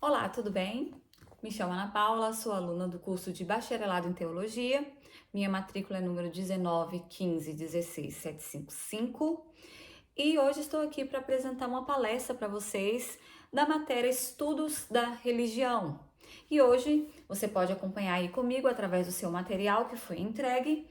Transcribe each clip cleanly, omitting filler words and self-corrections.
Olá, tudo bem? Me chamo Ana Paula, sou aluna do curso de Bacharelado em Teologia. Minha matrícula é número 1915116755 e hoje estou aqui para apresentar uma palestra para vocês da matéria Estudos da Religião. E hoje você pode acompanhar aí comigo através do seu material que foi entregue.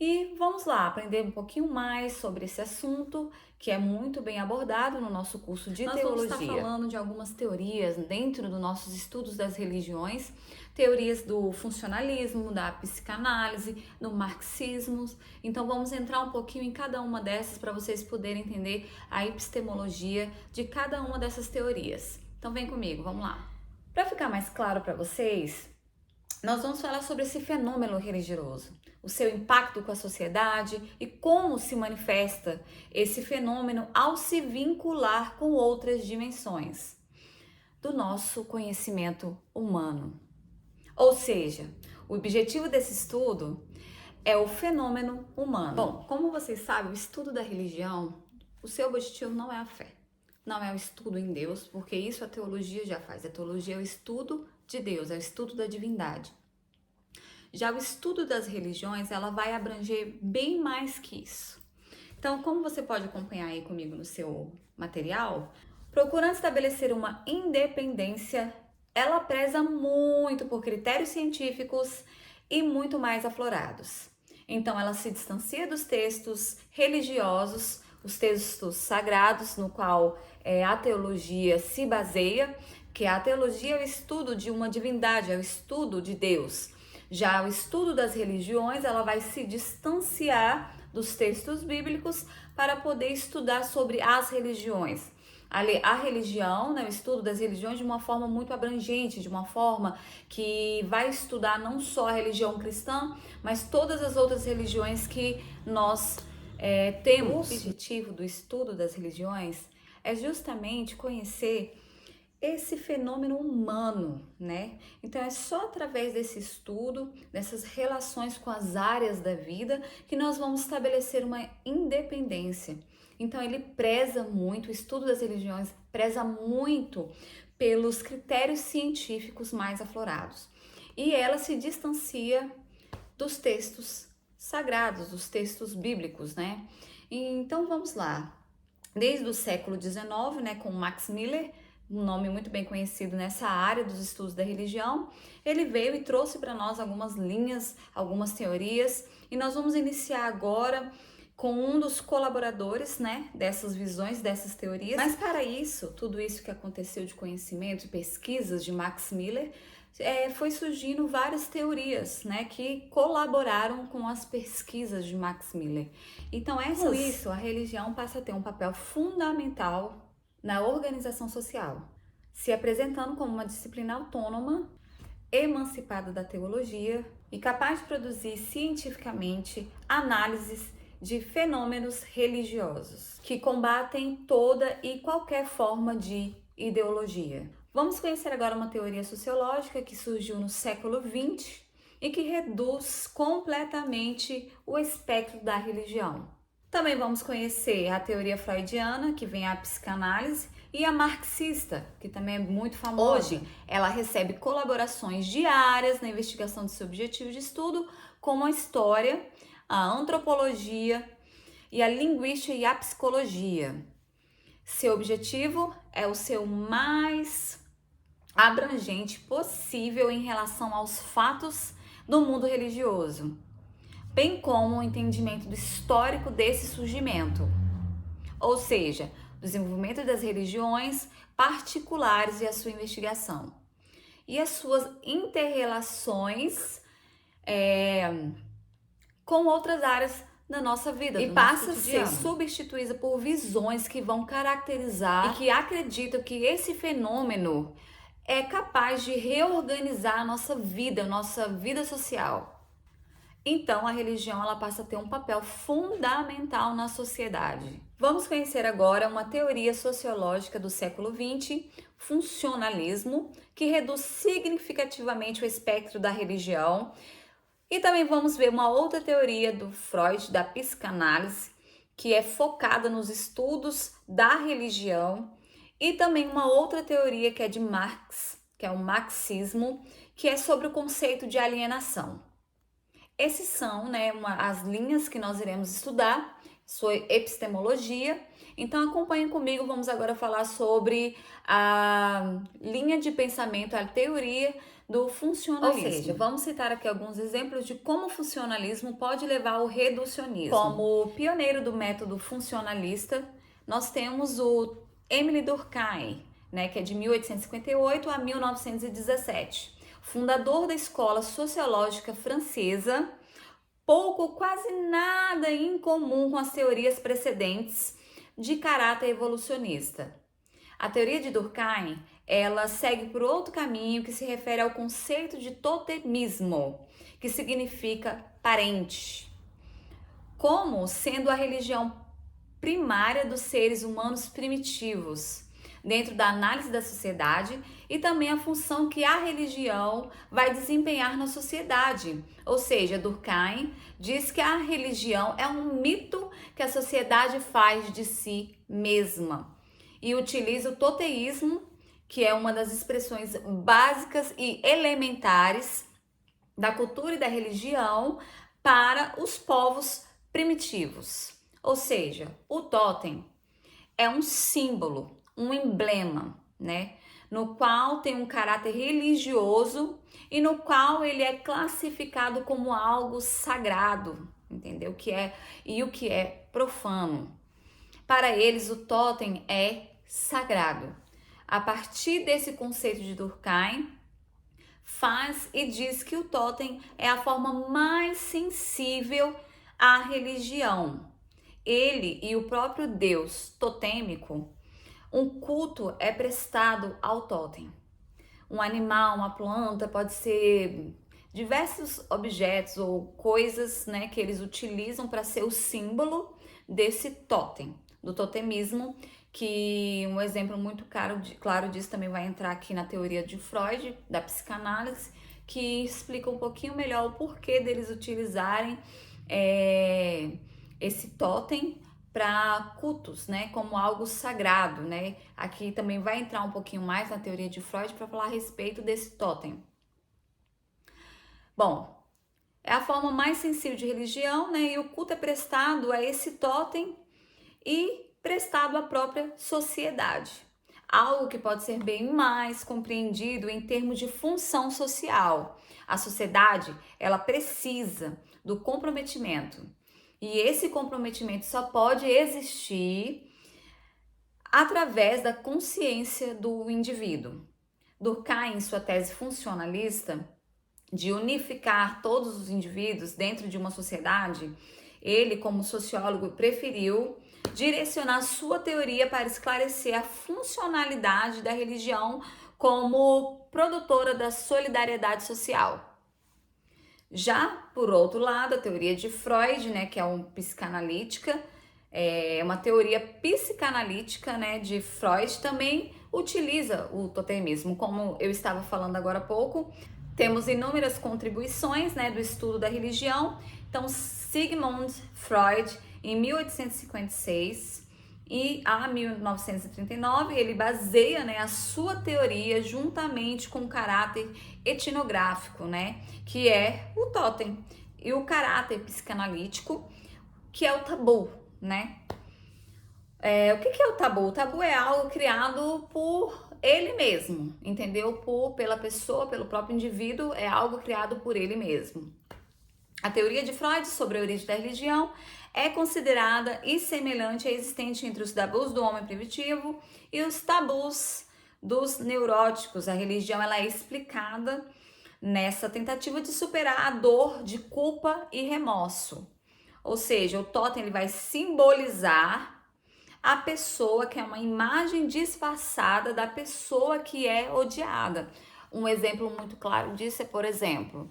E vamos lá aprender um pouquinho mais sobre esse assunto que é muito bem abordado no nosso curso de teologia. Nós vamos estar falando de algumas teorias dentro dos nossos estudos das religiões, teorias do funcionalismo, da psicanálise, do marxismo. Então vamos entrar um pouquinho em cada uma dessas para vocês poderem entender a epistemologia de cada uma dessas teorias. Então vem comigo, vamos lá. Para ficar mais claro para vocês, nós vamos falar sobre esse fenômeno religioso, o seu impacto com a sociedade e como se manifesta esse fenômeno ao se vincular com outras dimensões do nosso conhecimento humano. Ou seja, o objetivo desse estudo é o fenômeno humano. Bom, como vocês sabem, o estudo da religião, o seu objetivo não é a fé, não é o estudo em Deus, porque isso a teologia já faz. A teologia é o estudo de Deus, é o estudo da divindade. Já o estudo das religiões, ela vai abranger bem mais que isso. Então, como você pode acompanhar aí comigo no seu material, procurando estabelecer uma independência, ela preza muito por critérios científicos e muito mais aflorados. Então, ela se distancia dos textos religiosos, os textos sagrados, no qual a teologia se baseia, que a teologia é o estudo de uma divindade, é o estudo de Deus. Já o estudo das religiões, ela vai se distanciar dos textos bíblicos para poder estudar sobre as religiões. A religião, né, o estudo das religiões de uma forma muito abrangente, de uma forma que vai estudar não só a religião cristã, mas todas as outras religiões que nós temos. O objetivo do estudo das religiões é justamente conhecer esse fenômeno humano, né? Então é só através desse estudo, dessas relações com as áreas da vida, que nós vamos estabelecer uma independência. Então ele preza muito, o estudo das religiões preza muito pelos critérios científicos mais aflorados. E ela se distancia dos textos sagrados, dos textos bíblicos, né? Então vamos lá. Desde o século XIX, né, com Max Miller, um nome muito bem conhecido nessa área dos estudos da religião, ele veio e trouxe para nós algumas linhas, algumas teorias, e nós vamos iniciar agora com um dos colaboradores, né, dessas visões, dessas teorias. Mas para isso, tudo isso que aconteceu de conhecimento e pesquisas de Max Miller, foi surgindo várias teorias, né, que colaboraram com as pesquisas de Max Miller. Então, com isso, a religião passa a ter um papel fundamental na organização social, se apresentando como uma disciplina autônoma, emancipada da teologia e capaz de produzir cientificamente análises de fenômenos religiosos que combatem toda e qualquer forma de ideologia. Vamos conhecer agora uma teoria sociológica que surgiu no século XX e que reduz completamente o espectro da religião. Também vamos conhecer a teoria freudiana, que vem a psicanálise, e a marxista, que também é muito famosa. Hoje, ela recebe colaborações diárias na investigação de seu objetivo de estudo, como a história, a antropologia e a linguística e a psicologia. Seu objetivo é o seu mais abrangente possível em relação aos fatos do mundo religioso, bem como o entendimento do histórico desse surgimento, ou seja, do desenvolvimento das religiões particulares e a sua investigação, e as suas interrelações com outras áreas da nossa vida, e passa a ser substituída por visões que vão caracterizar e que acreditam que esse fenômeno é capaz de reorganizar a nossa vida social. Então, a religião ela passa a ter um papel fundamental na sociedade. Vamos conhecer agora uma teoria sociológica do século XX, funcionalismo, que reduz significativamente o espectro da religião. E também vamos ver uma outra teoria do Freud, da psicanálise, que é focada nos estudos da religião E também uma outra teoria que é de Marx, que é o marxismo, que é sobre o conceito de alienação. Esses são, né, as linhas que nós iremos estudar, sua epistemologia. Então acompanhem comigo, vamos agora falar sobre a linha de pensamento, a teoria do funcionalismo. Ou seja, vamos citar aqui alguns exemplos de como o funcionalismo pode levar ao reducionismo. Como pioneiro do método funcionalista, nós temos o Émile Durkheim, né, que é de 1858 a 1917. Fundador da escola sociológica francesa, pouco ou quase nada em comum com as teorias precedentes de caráter evolucionista. A teoria de Durkheim, ela segue por outro caminho que se refere ao conceito de totemismo, que significa parente, como sendo a religião primária dos seres humanos primitivos, dentro da análise da sociedade, e também a função que a religião vai desempenhar na sociedade. Ou seja, Durkheim diz que a religião é um mito que a sociedade faz de si mesma e utiliza o toteísmo, que é uma das expressões básicas e elementares da cultura e da religião para os povos primitivos. Ou seja, o totem é um símbolo, um emblema, né? No qual tem um caráter religioso e no qual ele é classificado como algo sagrado, entendeu? O que é profano. Para eles, o totem é sagrado. A partir desse conceito de Durkheim, faz e diz que o totem é a forma mais sensível à religião. Ele e o próprio Deus totêmico, um culto é prestado ao totem. Um animal, uma planta, pode ser diversos objetos ou coisas, né, que eles utilizam para ser o símbolo desse totem, do totemismo, que um exemplo muito claro disso também vai entrar aqui na teoria de Freud, da psicanálise, que explica um pouquinho melhor o porquê deles utilizarem esse totem para cultos, né, como algo sagrado, né? Aqui também vai entrar um pouquinho mais na teoria de Freud para falar a respeito desse totem. Bom, é a forma mais sensível de religião, né? E o culto é prestado a esse totem e prestado à própria sociedade. Algo que pode ser bem mais compreendido em termos de função social. A sociedade, ela precisa do comprometimento. E esse comprometimento só pode existir através da consciência do indivíduo. Durkheim, em sua tese funcionalista, de unificar todos os indivíduos dentro de uma sociedade, ele, como sociólogo, preferiu direcionar sua teoria para esclarecer a funcionalidade da religião como produtora da solidariedade social. Já, por outro lado, a teoria de Freud, né, que é uma psicanalítica, uma teoria psicanalítica, né, de Freud, também utiliza o totemismo. Como eu estava falando agora há pouco, temos inúmeras contribuições, né, do estudo da religião. Então, Sigmund Freud, em 1856 e a 1939, ele baseia, né, a sua teoria juntamente com o caráter etnográfico, né, que é o totem, e o caráter psicanalítico, que é o tabu, né? O que é o tabu? O tabu é algo criado por ele mesmo, entendeu? Pela pessoa, pelo próprio indivíduo, é algo criado por ele mesmo. A teoria de Freud sobre a origem da religião é considerada e semelhante à existente entre os tabus do homem primitivo e os tabus dos neuróticos. A religião, ela é explicada nessa tentativa de superar a dor de culpa e remorso. Ou seja, o totem, ele vai simbolizar a pessoa, que é uma imagem disfarçada da pessoa que é odiada. Um exemplo muito claro disso é, por exemplo,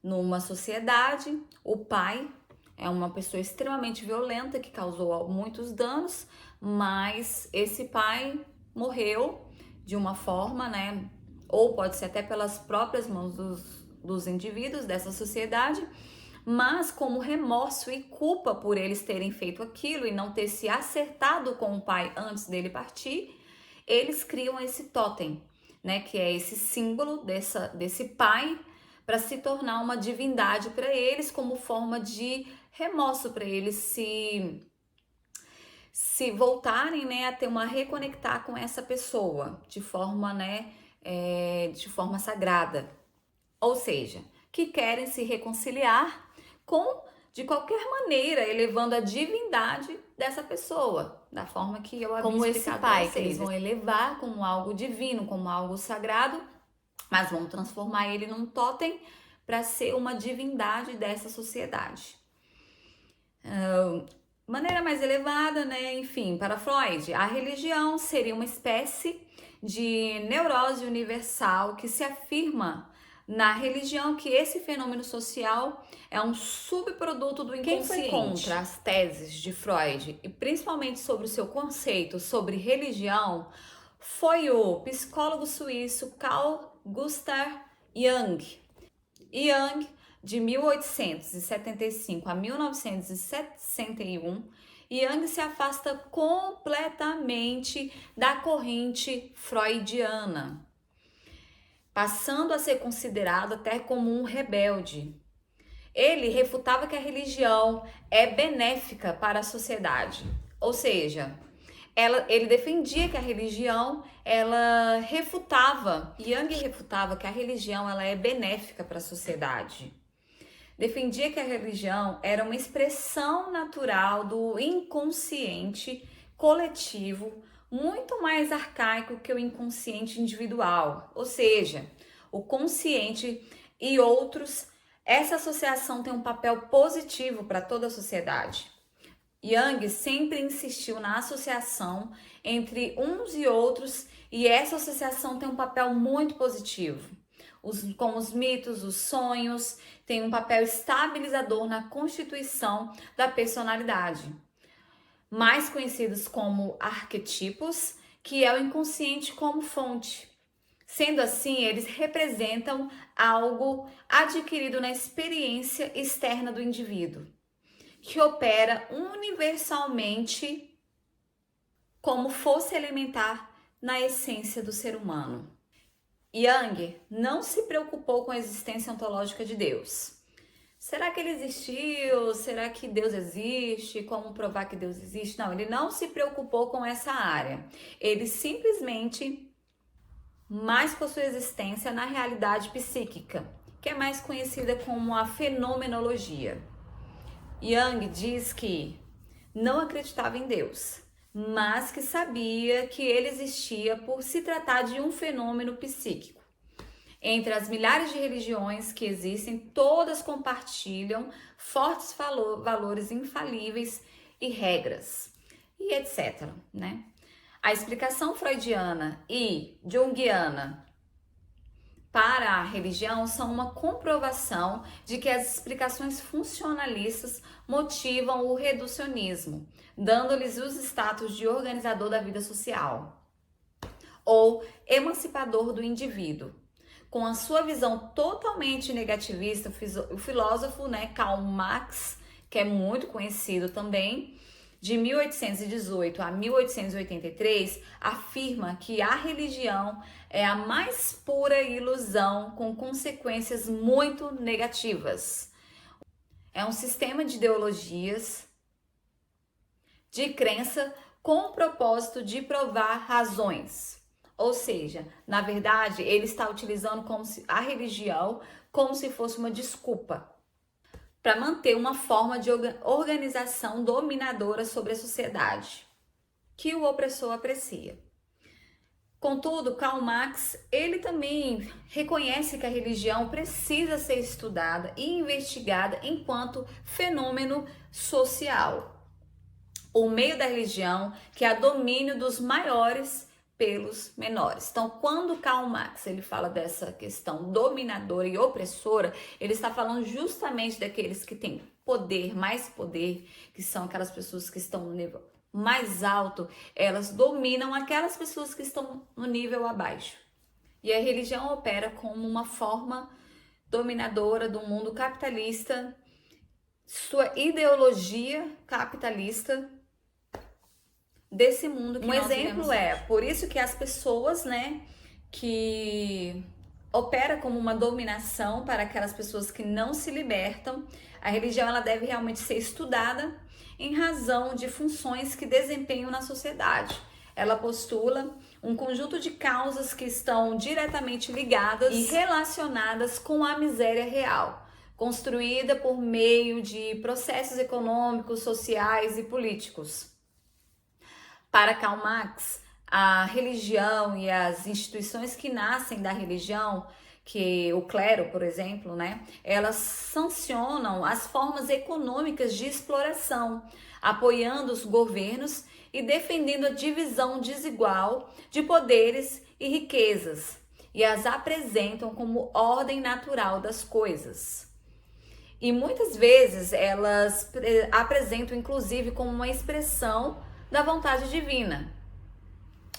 numa sociedade, o pai é uma pessoa extremamente violenta que causou muitos danos, mas esse pai morreu de uma forma, né? Ou pode ser até pelas próprias mãos dos indivíduos dessa sociedade, mas como remorso e culpa por eles terem feito aquilo e não ter se acertado com o pai antes dele partir, eles criam esse totem, né, que é esse símbolo desse pai para se tornar uma divindade para eles, como forma de remorso para eles se voltarem, né, a ter uma reconectar com essa pessoa de forma, né, de forma sagrada. Ou seja, que querem se reconciliar com, de qualquer maneira, elevando a divindade dessa pessoa, da forma que eu havia Como esse explicado pai, para vocês. Eles vão elevar como algo divino, como algo sagrado, mas vão transformar ele num totem para ser uma divindade dessa sociedade. Maneira mais elevada, né? Enfim, para Freud, a religião seria uma espécie de neurose universal que se afirma na religião que esse fenômeno social é um subproduto do inconsciente. Quem foi contra as teses de Freud, e principalmente sobre o seu conceito sobre religião, foi o psicólogo suíço Carl Gustav Jung. Jung, de 1875 a 1961, Jung se afasta completamente da corrente freudiana, passando a ser considerado até como um rebelde. Ele refutava que a religião é benéfica para a sociedade, ou seja, ele defendia que a religião, ela refutava, Jung refutava que a religião ela é benéfica para a sociedade. Defendia que a religião era uma expressão natural do inconsciente coletivo, muito mais arcaico que o inconsciente individual, ou seja, o consciente e outros. Essa associação tem um papel positivo para toda a sociedade. Jung sempre insistiu na associação entre uns e outros, e essa associação tem um papel muito positivo. Com os mitos, os sonhos, tem um papel estabilizador na constituição da personalidade. Mais conhecidos como arquetipos, que é o inconsciente como fonte. Sendo assim, eles representam algo adquirido na experiência externa do indivíduo, que opera universalmente como força elementar na essência do ser humano. Jung não se preocupou com a existência ontológica de Deus. Será que ele existiu? Será que Deus existe? Como provar que Deus existe? Não, ele não se preocupou com essa área. Ele simplesmente mais com sua existência na realidade psíquica, que é mais conhecida como a fenomenologia. Jung diz que não acreditava em Deus, mas que sabia que ele existia por se tratar de um fenômeno psíquico. Entre as milhares de religiões que existem, todas compartilham fortes valores infalíveis e regras, e etc., né? A explicação freudiana e junguiana para a religião são uma comprovação de que as explicações funcionalistas motivam o reducionismo, dando-lhes os status de organizador da vida social ou emancipador do indivíduo. Com a sua visão totalmente negativista, o filósofo, né, Karl Marx, que é muito conhecido também, de 1818 a 1883, afirma que a religião é a mais pura ilusão com consequências muito negativas. É um sistema de ideologias, de crença, com o propósito de provar razões. Ou seja, na verdade, ele está utilizando a religião como se fosse uma desculpa para manter uma forma de organização dominadora sobre a sociedade, que o opressor aprecia. Contudo, Karl Marx, ele também reconhece que a religião precisa ser estudada e investigada enquanto fenômeno social. O meio da religião, que é o domínio dos maiores pelos menores. Então, quando Karl Marx ele fala dessa questão dominadora e opressora, ele está falando justamente daqueles que têm poder, mais poder, que são aquelas pessoas que estão no nível mais alto, elas dominam aquelas pessoas que estão no nível abaixo. E a religião opera como uma forma dominadora do mundo capitalista sua ideologia capitalista desse mundo que nós vivemos hoje. Por isso que as pessoas, né, que opera como uma dominação para aquelas pessoas que não se libertam, a religião ela deve realmente ser estudada em razão de funções que desempenham na sociedade. Ela postula um conjunto de causas que estão diretamente ligadas e relacionadas com a miséria real, construída por meio de processos econômicos, sociais e políticos. Para Karl Marx, a religião e as instituições que nascem da religião, que o clero, por exemplo, né, elas sancionam as formas econômicas de exploração, apoiando os governos e defendendo a divisão desigual de poderes e riquezas, e as apresentam como ordem natural das coisas. E muitas vezes elas apresentam, inclusive, como uma expressão da vontade divina.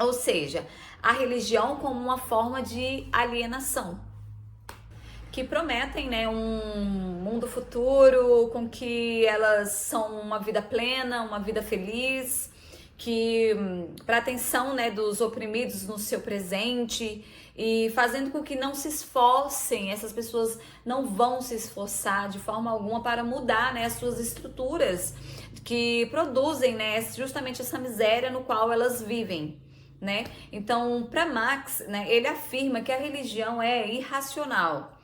Ou seja, a religião como uma forma de alienação, que prometem, né, um mundo futuro com que elas são uma vida plena, uma vida feliz, que para atenção, né, dos oprimidos no seu presente, e fazendo com que não se esforcem, essas pessoas não vão se esforçar de forma alguma para mudar, né, as suas estruturas que produzem, né, justamente essa miséria no qual elas vivem, né? Então, para Marx, né, ele afirma que a religião é irracional,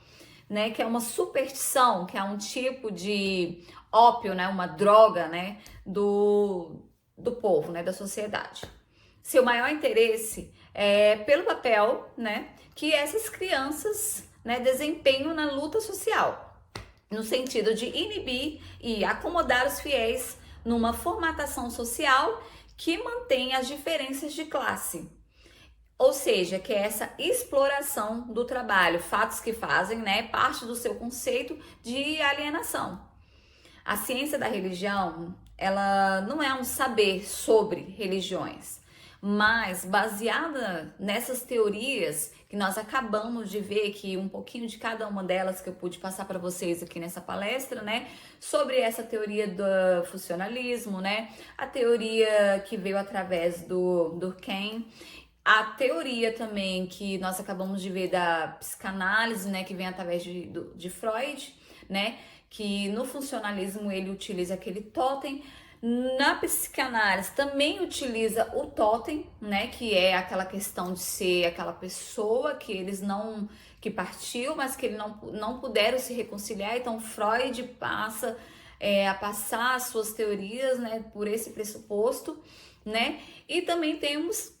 né, que é uma superstição, que é um tipo de ópio, né, uma droga, né, do povo, né, da sociedade. Seu maior interesse é pelo papel, né, que essas crianças, né, desempenham na luta social, no sentido de inibir e acomodar os fiéis numa formatação social que mantém as diferenças de classe. Ou seja, que é essa exploração do trabalho, fatos que fazem, né, parte do seu conceito de alienação. A ciência da religião, ela não é um saber sobre religiões, mas baseada nessas teorias que nós acabamos de ver, que um pouquinho de cada uma delas que eu pude passar para vocês aqui nessa palestra, né, sobre essa teoria do funcionalismo, né, a teoria que veio através do Durkheim, a teoria também que nós acabamos de ver da psicanálise, né, que vem através de Freud, né, que no funcionalismo ele utiliza aquele totem. Na psicanálise também utiliza o totem, né, que é aquela questão de ser aquela pessoa que eles não, que partiu, mas que eles não puderam se reconciliar. Então Freud passa a passar as suas teorias, né, por esse pressuposto, né, e também temos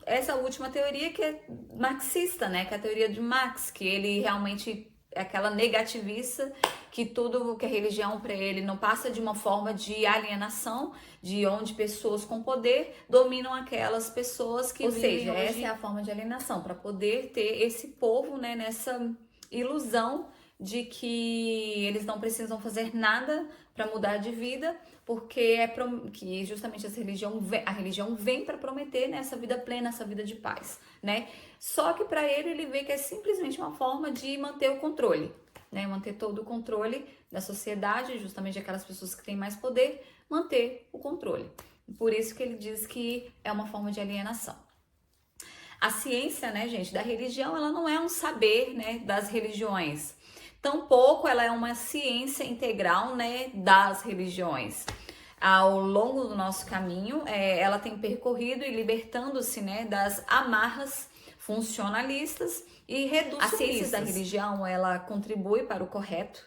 essa última teoria que é marxista, né, que é a teoria de Marx, que ele realmente é aquela negativista, que tudo que é religião para ele não passa de uma forma de alienação, de onde pessoas com poder dominam aquelas pessoas que vivem. Ou seja, essa é a forma de alienação, para poder ter esse povo, né, nessa ilusão de que eles não precisam fazer nada para mudar de vida, porque que justamente a religião vem para prometer, né, essa vida plena, essa vida de paz, né? Só que para ele vê que é simplesmente uma forma de manter o controle, né? Manter todo o controle da sociedade, justamente aquelas pessoas que têm mais poder, manter o controle. Por isso que ele diz que é uma forma de alienação. A ciência, né, gente, da religião, ela não é um saber, né, das religiões. Tampouco ela é uma ciência integral, né, das religiões. Ao longo do nosso caminho, ela tem percorrido e libertando-se, né, das amarras funcionalistas e reducionistas. A ciência da religião, ela contribui para o correto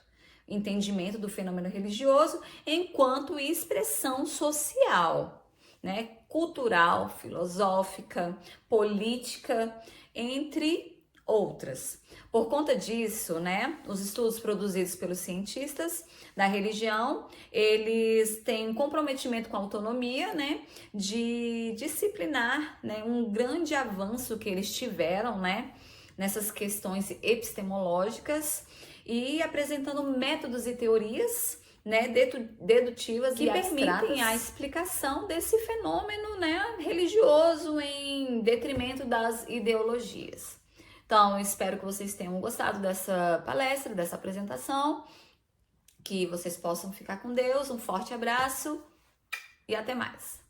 entendimento do fenômeno religioso enquanto expressão social, né, cultural, filosófica, política, entre outras. Por conta disso, né, os estudos produzidos pelos cientistas da religião, eles têm um comprometimento com a autonomia, né, de disciplinar, né, um grande avanço que eles tiveram, né, nessas questões epistemológicas e apresentando métodos e teorias, né, dedutivas que permitem a explicação desse fenômeno, né, religioso em detrimento das ideologias. Então, eu espero que vocês tenham gostado dessa palestra, dessa apresentação, Que vocês possam ficar com Deus. Um forte abraço e até mais.